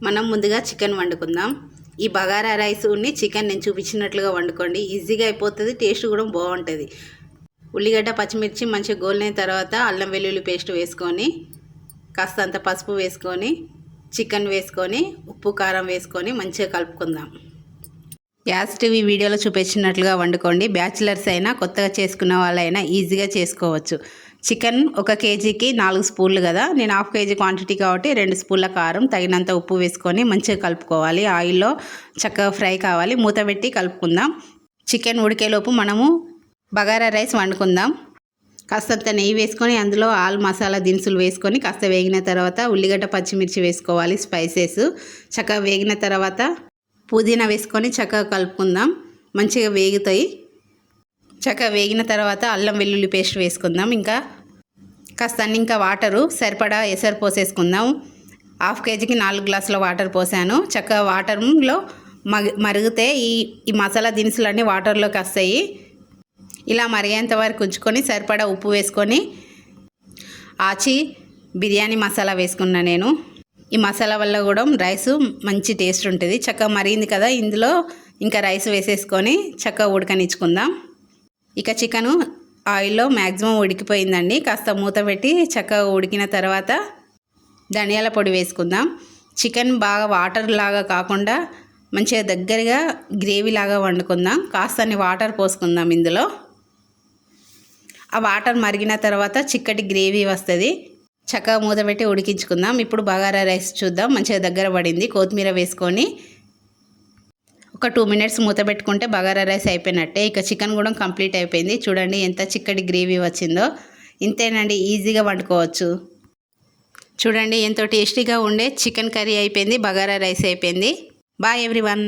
మనం ముందుగా చికెన్ వండుకుందాం. ఈ బగారా రైస్ ఉన్ని చికెన్ నేను చూపించినట్లుగా వండుకోండి. ఈజీగా అయిపోతుంది, టేస్ట్ కూడా బాగుంటుంది. ఉల్లిగడ్డ పచ్చిమిర్చి మంచిగా గోలిన తర్వాత అల్లం వెల్లుల్లి పేస్ట్ వేసుకొని, కాస్తంత పసుపు వేసుకొని, చికెన్ వేసుకొని, ఉప్పు కారం వేసుకొని మంచిగా కలుపుకుందాం. గ్యాస్ టీవీ వీడియోలో చూపించినట్లుగా వండుకోండి. బ్యాచిలర్స్ అయినా కొత్తగా చేసుకున్న వాళ్ళైనా ఈజీగా చేసుకోవచ్చు. చికెన్ 1 కేజీకి 4 స్పూన్లు కదా, నేను 1/2 కేజీ క్వాంటిటీ కాబట్టి 2 స్పూన్ల కారం, తగినంత ఉప్పు వేసుకొని మంచిగా కలుపుకోవాలి. ఆయిల్లో చక్కగా ఫ్రై కావాలి. మూత పెట్టి కలుపుకుందాం. చికెన్ ఉడికేలోపు మనము బగారా రైస్ వండుకుందాం. కాస్తంత నెయ్యి వేసుకొని అందులో ఆల్ మసాలా దినుసులు వేసుకొని కాస్త వేగిన తర్వాత ఉల్లిగడ్డ పచ్చిమిర్చి వేసుకోవాలి. స్పైసెస్ చక్కగా వేగిన తర్వాత పుదీనా వేసుకొని చక్కగా కలుపుకుందాం. మంచిగా వేగుతాయి. చక్కగా వేగిన తర్వాత అల్లం వెల్లుల్లి పేస్ట్ వేసుకుందాం. ఇంకా వాటరు సరిపడా ఎసరు పోసేసుకుందాం. 1/2 కేజీకి 4 గ్లాసుల వాటర్ పోసాను. చక్కగా వాటర్లో మరిగితే ఈ మసాలా దినుసులన్నీ వాటర్లోకి వస్తాయి. ఇలా మరిగేంత వరకు ఉంచుకొని సరిపడా ఉప్పు వేసుకొని ఆచి బిర్యానీ మసాలా వేసుకున్నా నేను. ఈ మసాలా వల్ల కూడా రైస్ మంచి టేస్ట్ ఉంటుంది. చక్కగా మరిగింది కదా, ఇందులో ఇంకా రైస్ వేసేసుకొని చక్కగా ఉడకనిచ్చుకుందాం. ఇక చికెను ఆయిల్లో మ్యాక్సిమం ఉడికిపోయిందండి. కాస్త మూత పెట్టి చక్కగా ఉడికిన తర్వాత ధనియాల పొడి వేసుకుందాం. చికెన్ బాగా వాటర్ లాగా కాకుండా మంచిగా దగ్గరగా గ్రేవీ లాగా వండుకుందాం. కాస్తని వాటర్ పోసుకుందాం. ఇందులో ఆ వాటర్ మరిగిన తర్వాత చిక్కటి గ్రేవీ వస్తుంది. చక్కగా మూత పెట్టి ఉడికించుకుందాం. ఇప్పుడు బగారా రైస్ చూద్దాం. మంచిగా దగ్గర పడింది. కొత్తిమీర వేసుకొని ఒక 2 మినిట్స్ మూత పెట్టుకుంటే బగారా రైస్ అయిపోయినట్టే. ఇక చికెన్ కూడా కంప్లీట్ అయిపోయింది. చూడండి ఎంత చిక్కటి గ్రేవీ వచ్చిందో. ఇంతేనండి, ఈజీగా వండుకోవచ్చు. చూడండి ఎంతో టేస్టీగా ఉండే చికెన్ కర్రీ అయిపోయింది. బగారా రైస్ అయిపోయింది. Bye everyone.